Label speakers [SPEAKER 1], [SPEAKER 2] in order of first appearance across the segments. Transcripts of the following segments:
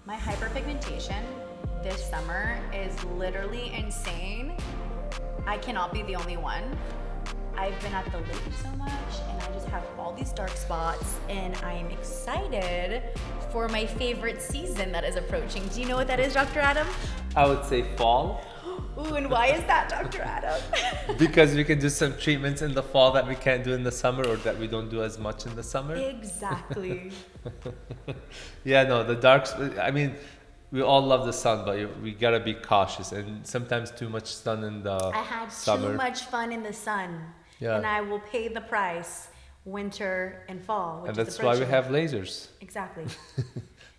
[SPEAKER 1] My hyperpigmentation this summer is literally insane. I cannot be the only one. I've been at the lake so much and I just have all these dark spots and I am excited for my favorite season that is approaching. Do you know what that is, Dr. Adam?
[SPEAKER 2] I would say fall.
[SPEAKER 1] Ooh, and why is that, Dr. Adam?
[SPEAKER 2] Because we can do some treatments in the fall that we can't do in the summer or that we don't do as much in the summer.
[SPEAKER 1] Exactly.
[SPEAKER 2] Yeah, no, the dark. I mean, we all love the sun, but we gotta be cautious. And sometimes too much sun in the
[SPEAKER 1] I had
[SPEAKER 2] summer.
[SPEAKER 1] too much fun in the sun,
[SPEAKER 2] Yeah.
[SPEAKER 1] and I will pay the price winter and fall. Which
[SPEAKER 2] And
[SPEAKER 1] is
[SPEAKER 2] that's why we
[SPEAKER 1] approaching.
[SPEAKER 2] have lasers
[SPEAKER 1] Exactly.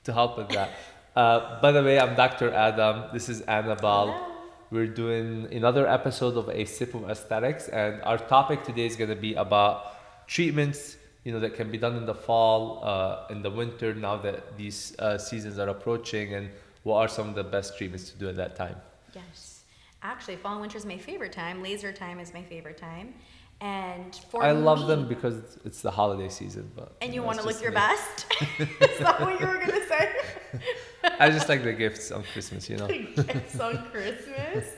[SPEAKER 2] to help with that. By the way, I'm Dr. Adam. This is Annabelle.
[SPEAKER 1] Hello.
[SPEAKER 2] We're doing another episode of A Sip of Aesthetics, and our topic today is going to be about treatments, that can be done in the fall, in the winter, now that these seasons are approaching, and what are some of the best treatments to do at that time.
[SPEAKER 1] Yes. Actually, fall and winter is my favorite time. Laser time is my favorite time. And for
[SPEAKER 2] I love
[SPEAKER 1] me-
[SPEAKER 2] them because it's the holiday season, but
[SPEAKER 1] And you
[SPEAKER 2] know,
[SPEAKER 1] want to
[SPEAKER 2] it's
[SPEAKER 1] look
[SPEAKER 2] just
[SPEAKER 1] your
[SPEAKER 2] me.
[SPEAKER 1] best? Is that what you were going to say?
[SPEAKER 2] I just like the gifts on Christmas,
[SPEAKER 1] Gifts on Christmas.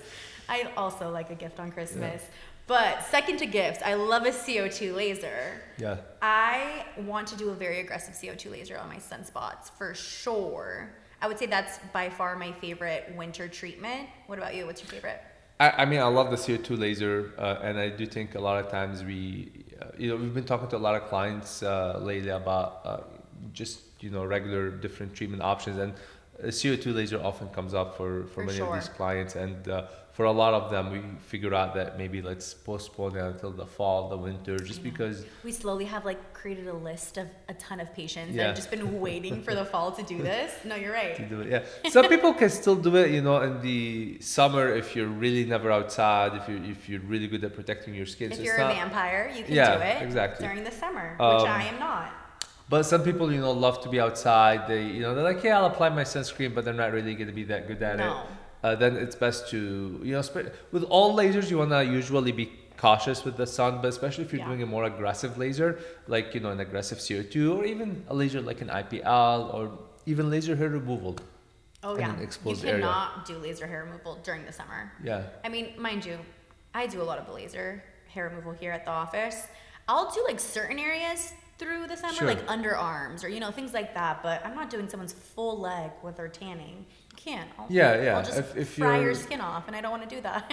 [SPEAKER 1] I also like a gift on Christmas. But second to gifts, I love a CO2 laser.
[SPEAKER 2] Yeah.
[SPEAKER 1] I want to do a very aggressive CO2 laser on my sunspots for sure. I would say that's by far my favorite winter treatment. What about you? What's your favorite?
[SPEAKER 2] I mean, I love the CO2 laser, and I do think a lot of times we've been talking to a lot of clients lately about just, regular different treatment options, and a CO2 laser often comes up for many
[SPEAKER 1] sure.
[SPEAKER 2] of these clients, and for a lot of them, we figure out that maybe let's postpone it until the fall, the winter, just because.
[SPEAKER 1] We slowly have created a list of a ton of patients that
[SPEAKER 2] Yeah.
[SPEAKER 1] have just been waiting for the fall to do this. No, you're right.
[SPEAKER 2] To do it, yeah. Some people can still do it, in the summer if you're really never outside, if you're really good at protecting your skin.
[SPEAKER 1] If
[SPEAKER 2] So
[SPEAKER 1] you're
[SPEAKER 2] it's
[SPEAKER 1] a
[SPEAKER 2] not-
[SPEAKER 1] vampire, you can
[SPEAKER 2] Yeah,
[SPEAKER 1] do it
[SPEAKER 2] exactly.
[SPEAKER 1] during the summer, which I am not.
[SPEAKER 2] But some people, love to be outside. They're like, yeah, I'll apply my sunscreen, but they're not really going to be that good at
[SPEAKER 1] No.
[SPEAKER 2] it. Then it's best to, with all lasers, you want to usually be cautious with the sun, but especially if you're
[SPEAKER 1] Yeah.
[SPEAKER 2] doing a more aggressive laser, like, an aggressive CO2, or even a laser like an IPL, or even laser hair removal.
[SPEAKER 1] Oh
[SPEAKER 2] in
[SPEAKER 1] yeah,
[SPEAKER 2] an
[SPEAKER 1] you
[SPEAKER 2] exposed
[SPEAKER 1] cannot do laser hair removal during the summer.
[SPEAKER 2] Yeah.
[SPEAKER 1] I mean, mind you, I do a lot of laser hair removal here at the office. I'll do certain areas through the summer,
[SPEAKER 2] Sure.
[SPEAKER 1] like underarms or things like that. But I'm not doing someone's full leg with their tanning. You can't.
[SPEAKER 2] Yeah.
[SPEAKER 1] I'll just
[SPEAKER 2] If
[SPEAKER 1] fry your
[SPEAKER 2] you're-
[SPEAKER 1] skin off, and I don't want to do that.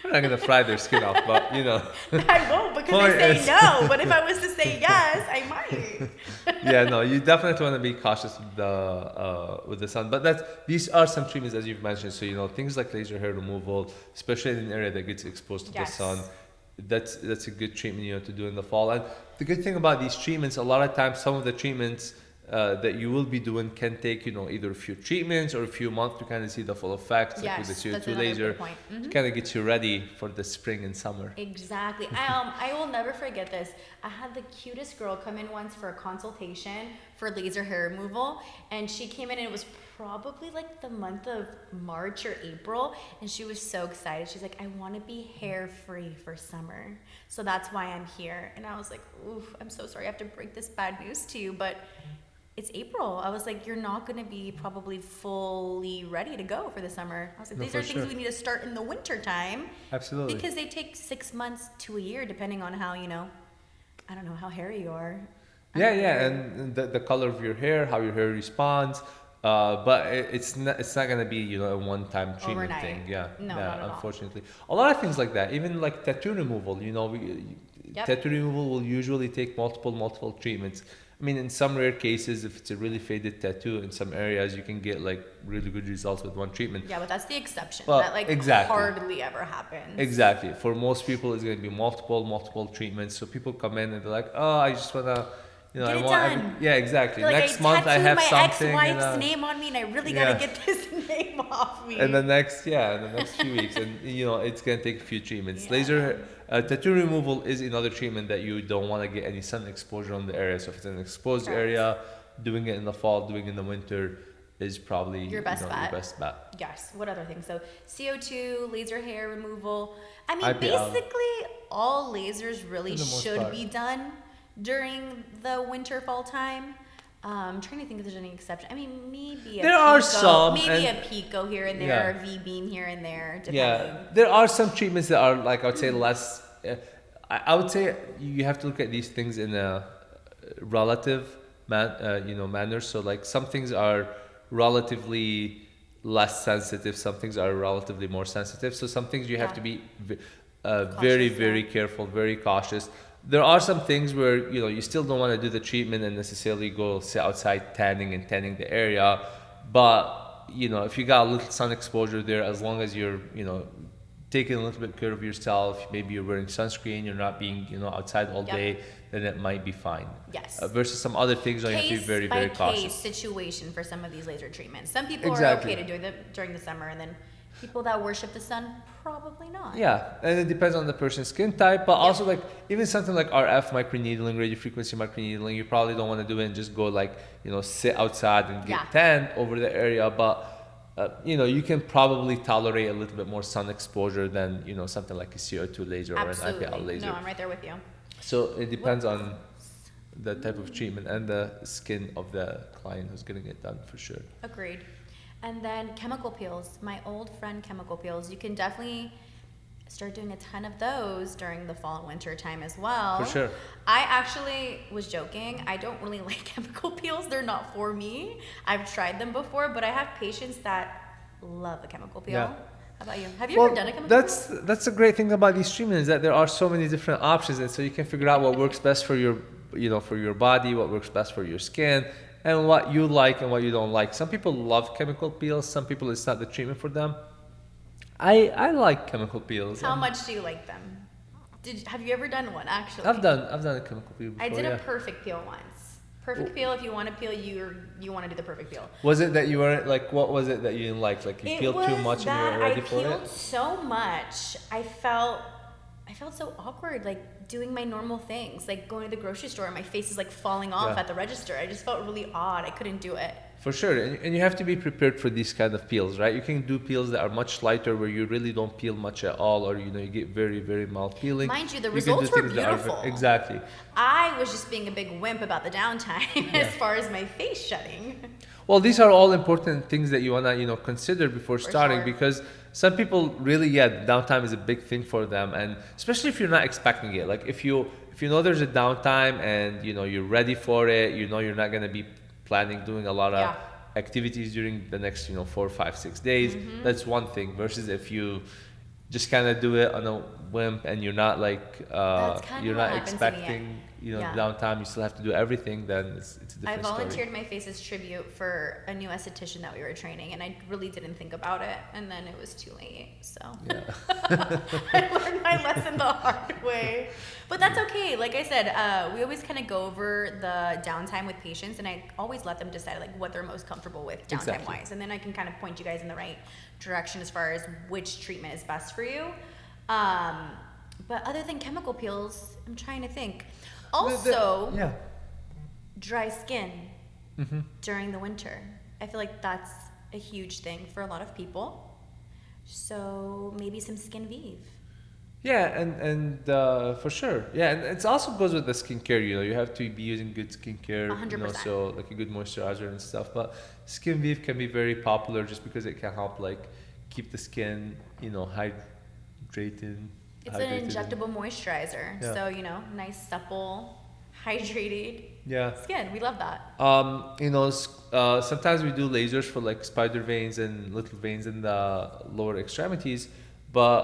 [SPEAKER 2] We're not going to fry their skin off, but,
[SPEAKER 1] I won't because
[SPEAKER 2] Point
[SPEAKER 1] I
[SPEAKER 2] is-
[SPEAKER 1] say no. But if I was to say yes, I might.
[SPEAKER 2] yeah, no, you definitely want to be cautious with the sun. But these are some treatments as you've mentioned. So things like laser hair removal, especially in an area that gets exposed to
[SPEAKER 1] Yes.
[SPEAKER 2] the sun, that's a good treatment to do in the fall. And the good thing about these treatments, a lot of times some of the treatments that you will be doing can take either a few treatments or a few months to kind of see the full effects. Like with
[SPEAKER 1] Yes,
[SPEAKER 2] the
[SPEAKER 1] that's
[SPEAKER 2] CO2
[SPEAKER 1] another
[SPEAKER 2] laser,
[SPEAKER 1] good point.
[SPEAKER 2] to kind of get you ready for the spring and summer.
[SPEAKER 1] Exactly. I will never forget this. I had the cutest girl come in once for a consultation for laser hair removal, and she came in and it was probably the month of March or April, and she was so excited. She's like, I want to be hair free for summer, so that's why I'm here. And I was like, oof, I'm so sorry I have to break this bad news to you, but it's April. I was like, you're not going to be probably fully ready to go for the summer. I was like,
[SPEAKER 2] No,
[SPEAKER 1] these
[SPEAKER 2] for
[SPEAKER 1] are things
[SPEAKER 2] sure.
[SPEAKER 1] we need to start in the winter time.
[SPEAKER 2] Absolutely.
[SPEAKER 1] Because they take 6 months to a year, depending on how, I don't know, how hairy you are.
[SPEAKER 2] Yeah, and the color of your hair, how your hair responds. But it's not gonna be a one-time treatment
[SPEAKER 1] Overnight.
[SPEAKER 2] thing. Yeah,
[SPEAKER 1] No,
[SPEAKER 2] yeah.
[SPEAKER 1] not at all.
[SPEAKER 2] Unfortunately, a lot of things like that. Even like tattoo removal.
[SPEAKER 1] Yep.
[SPEAKER 2] Tattoo removal will usually take multiple treatments. I mean, in some rare cases, if it's a really faded tattoo in some areas, you can get really good results with one treatment.
[SPEAKER 1] Yeah, but that's the exception.
[SPEAKER 2] Well,
[SPEAKER 1] That
[SPEAKER 2] exactly.
[SPEAKER 1] hardly ever happens.
[SPEAKER 2] Exactly. For most people, it's going to be multiple treatments. So people come in and they're like, "Oh, I just wanna,
[SPEAKER 1] Get
[SPEAKER 2] I
[SPEAKER 1] it
[SPEAKER 2] want."
[SPEAKER 1] done.
[SPEAKER 2] Yeah, exactly.
[SPEAKER 1] They're like,
[SPEAKER 2] Next month, I
[SPEAKER 1] tattooed
[SPEAKER 2] have
[SPEAKER 1] my
[SPEAKER 2] something.
[SPEAKER 1] ex-wife's name on me, and I really
[SPEAKER 2] Yeah.
[SPEAKER 1] gotta get this name off me.
[SPEAKER 2] In the next few weeks, and it's gonna take a few treatments.
[SPEAKER 1] Yeah.
[SPEAKER 2] Laser tattoo removal is another treatment that you don't want to get any sun exposure on the area. So if it's an exposed
[SPEAKER 1] Correct.
[SPEAKER 2] area, doing it in the fall, doing it in the winter is probably
[SPEAKER 1] Your best bet.
[SPEAKER 2] Your best bet.
[SPEAKER 1] Yes. What other things? So CO2, laser hair removal. I mean,
[SPEAKER 2] IPL.
[SPEAKER 1] basically all lasers really
[SPEAKER 2] For the most
[SPEAKER 1] should
[SPEAKER 2] part.
[SPEAKER 1] be done during the winter fall time. I'm trying to think if there's any exception. I mean, maybe a
[SPEAKER 2] There are
[SPEAKER 1] Pico,
[SPEAKER 2] some,
[SPEAKER 1] maybe
[SPEAKER 2] and
[SPEAKER 1] a Pico here and there,
[SPEAKER 2] yeah.
[SPEAKER 1] or a V-beam here and there, depending.
[SPEAKER 2] Yeah, there are some treatments that are like I would say less. I would say you have to look at these things in a relative manner. So like some things are relatively less sensitive, some things are relatively more sensitive. So some things you have
[SPEAKER 1] Yeah.
[SPEAKER 2] to be very
[SPEAKER 1] Cautious,
[SPEAKER 2] very
[SPEAKER 1] yeah.
[SPEAKER 2] careful, very cautious. There are some things where you still don't want to do the treatment and necessarily go sit outside tanning the area, but if you got a little sun exposure there, as long as you're taking a little bit care of yourself, maybe you're wearing sunscreen, you're not being outside all
[SPEAKER 1] Yep.
[SPEAKER 2] day, then it might be fine.
[SPEAKER 1] Yes.
[SPEAKER 2] Versus some other things where you have to be
[SPEAKER 1] Case
[SPEAKER 2] very
[SPEAKER 1] by
[SPEAKER 2] very
[SPEAKER 1] case
[SPEAKER 2] cautious.
[SPEAKER 1] situation for some of these laser treatments. Some people
[SPEAKER 2] Exactly.
[SPEAKER 1] are okay to do them during the summer, and then people that worship the sun, probably not.
[SPEAKER 2] Yeah, and it depends on the person's skin type, but also like even something like RF microneedling, radio frequency microneedling, you probably don't want to do it and just go like sit outside and get
[SPEAKER 1] Yeah.
[SPEAKER 2] tanned over the area, but you can probably tolerate a little bit more sun exposure than something like a CO2 laser or an
[SPEAKER 1] Absolutely.
[SPEAKER 2] IPL laser.
[SPEAKER 1] No, I'm right there with you.
[SPEAKER 2] So it depends on the type of treatment and the skin of the client who's getting it done for sure.
[SPEAKER 1] Agreed. And then chemical peels. My old friend chemical peels. You can definitely start doing a ton of those during the fall and winter time as well.
[SPEAKER 2] For sure.
[SPEAKER 1] I actually was joking. I don't really like chemical peels. They're not for me. I've tried them before, but I have patients that love a chemical peel.
[SPEAKER 2] Yeah.
[SPEAKER 1] How about you? Have you ever done a chemical peel?
[SPEAKER 2] That's a great thing about these treatments, that there are so many different options, and so you can figure out what works best for your for your body, what works best for your skin, and what you like and what you don't like. Some people love chemical peels, some people it's not the treatment for them. I like chemical peels.
[SPEAKER 1] How much do you like them? Have you ever done one actually?
[SPEAKER 2] I've done a chemical peel before.
[SPEAKER 1] I did
[SPEAKER 2] yeah.
[SPEAKER 1] a perfect peel once. Perfect peel. If you want to peel, you want to do the perfect peel.
[SPEAKER 2] Was it that you weren't like? What was it that you didn't like? Like you
[SPEAKER 1] It
[SPEAKER 2] peeled
[SPEAKER 1] was
[SPEAKER 2] too much and you
[SPEAKER 1] that
[SPEAKER 2] were ready
[SPEAKER 1] I
[SPEAKER 2] for
[SPEAKER 1] peeled
[SPEAKER 2] it?
[SPEAKER 1] so much. I felt so awkward, like doing my normal things, like going to the grocery store and my face is like falling off
[SPEAKER 2] Yeah.
[SPEAKER 1] at the register. I just felt really odd. I couldn't do it.
[SPEAKER 2] For sure, and you have to be prepared for these kind of peels, right? You can do peels that are much lighter, where you really don't peel much at all, or you get very very mild peeling.
[SPEAKER 1] Mind you, the
[SPEAKER 2] You can do
[SPEAKER 1] results were
[SPEAKER 2] things that are
[SPEAKER 1] beautiful.
[SPEAKER 2] exactly.
[SPEAKER 1] I was just being a big wimp about the downtime as far as my face shutting.
[SPEAKER 2] Well, these are all important things that you wanna consider before
[SPEAKER 1] For
[SPEAKER 2] starting,
[SPEAKER 1] sure.
[SPEAKER 2] because some people really downtime is a big thing for them, and especially if you're not expecting it. Like if you know there's a downtime and you're ready for it, you're not gonna be planning doing a lot of
[SPEAKER 1] Yeah.
[SPEAKER 2] activities during the next 4, 5, 6 days.
[SPEAKER 1] Mm-hmm.
[SPEAKER 2] That's one thing. Versus if you just kind of do it on a whim and you're not like
[SPEAKER 1] That's kinda
[SPEAKER 2] you're
[SPEAKER 1] what
[SPEAKER 2] not
[SPEAKER 1] happened to me.
[SPEAKER 2] expecting
[SPEAKER 1] Yeah.
[SPEAKER 2] downtime, you still have to do everything, then it's a
[SPEAKER 1] I
[SPEAKER 2] different
[SPEAKER 1] volunteered
[SPEAKER 2] story.
[SPEAKER 1] my face's tribute for a new esthetician that we were training, and I really didn't think about it, and then it was too late. So
[SPEAKER 2] Yeah.
[SPEAKER 1] I learned my lesson the hard way. But that's okay. Like I said, we always kind of go over the downtime with patients, and I always let them decide like what they're most comfortable with downtime
[SPEAKER 2] Exactly.
[SPEAKER 1] wise, and then I can kind of point you guys in the right direction as far as which treatment is best for you. But other than chemical peels, I'm trying to think. Also,
[SPEAKER 2] Yeah.
[SPEAKER 1] dry skin
[SPEAKER 2] Mm-hmm.
[SPEAKER 1] during the winter. I feel like that's a huge thing for a lot of people. So maybe some skin Vive.
[SPEAKER 2] Yeah, and for sure. Yeah, and it also goes with the skincare. You have to be using good skincare.
[SPEAKER 1] 100%.
[SPEAKER 2] So like a good moisturizer and stuff. But Skin Vive can be very popular just because it can help like keep the skin, hydrated.
[SPEAKER 1] It's an injectable moisturizer.
[SPEAKER 2] Yeah.
[SPEAKER 1] So, nice, supple, hydrated
[SPEAKER 2] Yeah.
[SPEAKER 1] skin. We love that.
[SPEAKER 2] Sometimes we do lasers for like spider veins and little veins in the lower extremities, but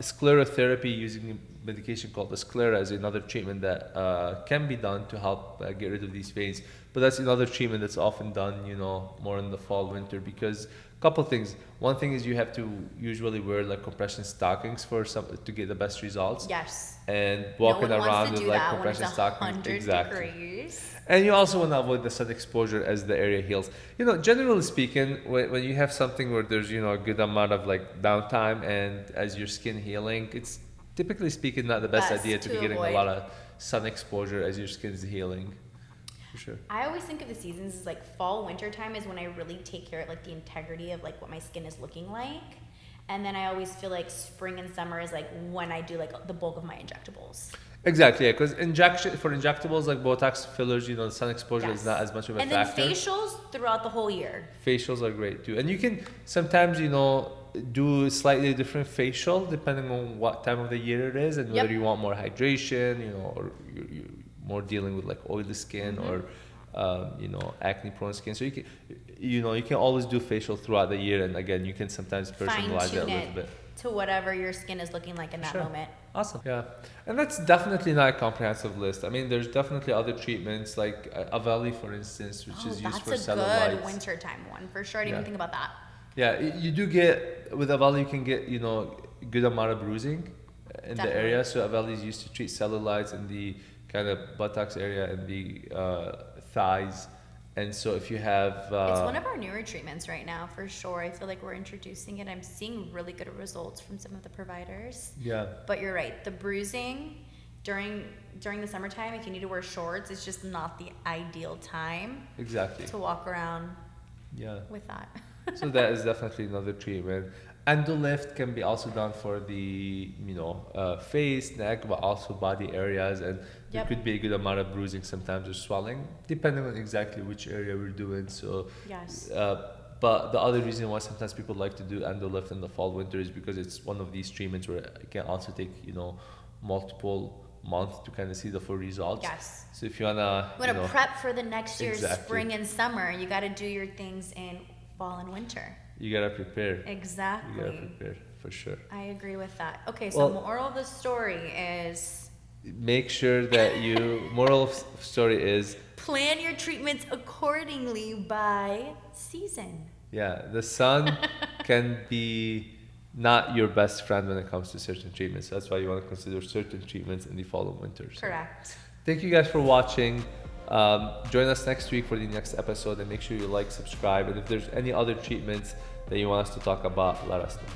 [SPEAKER 2] sclerotherapy using a medication called the sclera is another treatment that can be done to help get rid of these veins. But that's another treatment that's often done, more in the fall, winter, because couple things. One thing is you have to usually wear like compression stockings to get the best results.
[SPEAKER 1] Yes.
[SPEAKER 2] And
[SPEAKER 1] No
[SPEAKER 2] walking
[SPEAKER 1] one wants
[SPEAKER 2] around
[SPEAKER 1] to
[SPEAKER 2] with
[SPEAKER 1] do
[SPEAKER 2] like
[SPEAKER 1] that when
[SPEAKER 2] compression
[SPEAKER 1] it's
[SPEAKER 2] stockings.
[SPEAKER 1] 100
[SPEAKER 2] Exactly.
[SPEAKER 1] degrees.
[SPEAKER 2] And you also want to avoid the sun exposure as the area heals. Generally speaking, when you have something where there's a good amount of like downtime and as your skin healing, it's typically speaking not the best
[SPEAKER 1] Best
[SPEAKER 2] idea to be
[SPEAKER 1] to
[SPEAKER 2] getting a
[SPEAKER 1] avoid.
[SPEAKER 2] lot of sun exposure as your skin is healing. For sure.
[SPEAKER 1] I always think of the seasons as like fall, winter time is when I really take care of like the integrity of like what my skin is looking like. And then I always feel like spring and summer is like when I do like the bulk of my injectables.
[SPEAKER 2] Exactly, yeah, because injectables like Botox fillers, the sun exposure is
[SPEAKER 1] Yes.
[SPEAKER 2] not as much of a
[SPEAKER 1] And then
[SPEAKER 2] factor.
[SPEAKER 1] facials throughout the whole year.
[SPEAKER 2] Facials are great too, and you can sometimes do slightly different facial depending on what time of the year it is and whether
[SPEAKER 1] Yep.
[SPEAKER 2] you want more hydration, or you're more dealing with like oily skin or acne prone skin. So you can always do facial throughout the year, and again you can sometimes
[SPEAKER 1] Fine
[SPEAKER 2] personalize it a
[SPEAKER 1] tune
[SPEAKER 2] little
[SPEAKER 1] it
[SPEAKER 2] bit.
[SPEAKER 1] to whatever your skin is looking like in that
[SPEAKER 2] Sure.
[SPEAKER 1] moment.
[SPEAKER 2] Awesome. Yeah. And that's definitely not a comprehensive list. I mean, there's definitely other treatments like Avelli, for instance, which is used for
[SPEAKER 1] That's a
[SPEAKER 2] cellulites.
[SPEAKER 1] good wintertime one for sure. I didn't
[SPEAKER 2] Yeah.
[SPEAKER 1] even think about that.
[SPEAKER 2] Yeah, you do get, with Avelli, you can get, good amount of bruising in the
[SPEAKER 1] Definitely.
[SPEAKER 2] area. So Avelli is used to treat cellulites in the kind of buttocks area and the thighs. And so if you have...
[SPEAKER 1] It's one of our newer treatments right now, for sure. I feel like we're introducing it. I'm seeing really good results from some of the providers.
[SPEAKER 2] Yeah.
[SPEAKER 1] But you're right. The bruising during the summertime, if you need to wear shorts, it's just not the ideal time
[SPEAKER 2] Exactly.
[SPEAKER 1] to walk around
[SPEAKER 2] Yeah.
[SPEAKER 1] with that.
[SPEAKER 2] So that is definitely another treatment. Endolift can be also done for the face, neck, but also body areas, and there
[SPEAKER 1] Yep.
[SPEAKER 2] could be a good amount of bruising sometimes or swelling, depending on exactly which area we're doing. So,
[SPEAKER 1] Yes.
[SPEAKER 2] but the other reason why sometimes people like to do endolift in the fall, winter is because it's one of these treatments where it can also take multiple months to kind of see the full results.
[SPEAKER 1] Yes.
[SPEAKER 2] So if you wanna
[SPEAKER 1] Prep for the next year's
[SPEAKER 2] Exactly.
[SPEAKER 1] spring and summer, you got to do your things in fall and winter.
[SPEAKER 2] you gotta prepare. You
[SPEAKER 1] Exactly.
[SPEAKER 2] gotta prepare for sure.
[SPEAKER 1] I agree with that. Okay, so
[SPEAKER 2] Well-
[SPEAKER 1] moral of the story is
[SPEAKER 2] Make sure that moral of story is,
[SPEAKER 1] plan your treatments accordingly by season.
[SPEAKER 2] yeah, the sun can be not your best friend when it comes to certain treatments. That's why you want to consider certain treatments in the fall and winter. So
[SPEAKER 1] Correct.
[SPEAKER 2] thank you guys for watching. Join us next week for the next episode, and make sure you like, subscribe, and if there's any other treatments that you want us to talk about, let us know.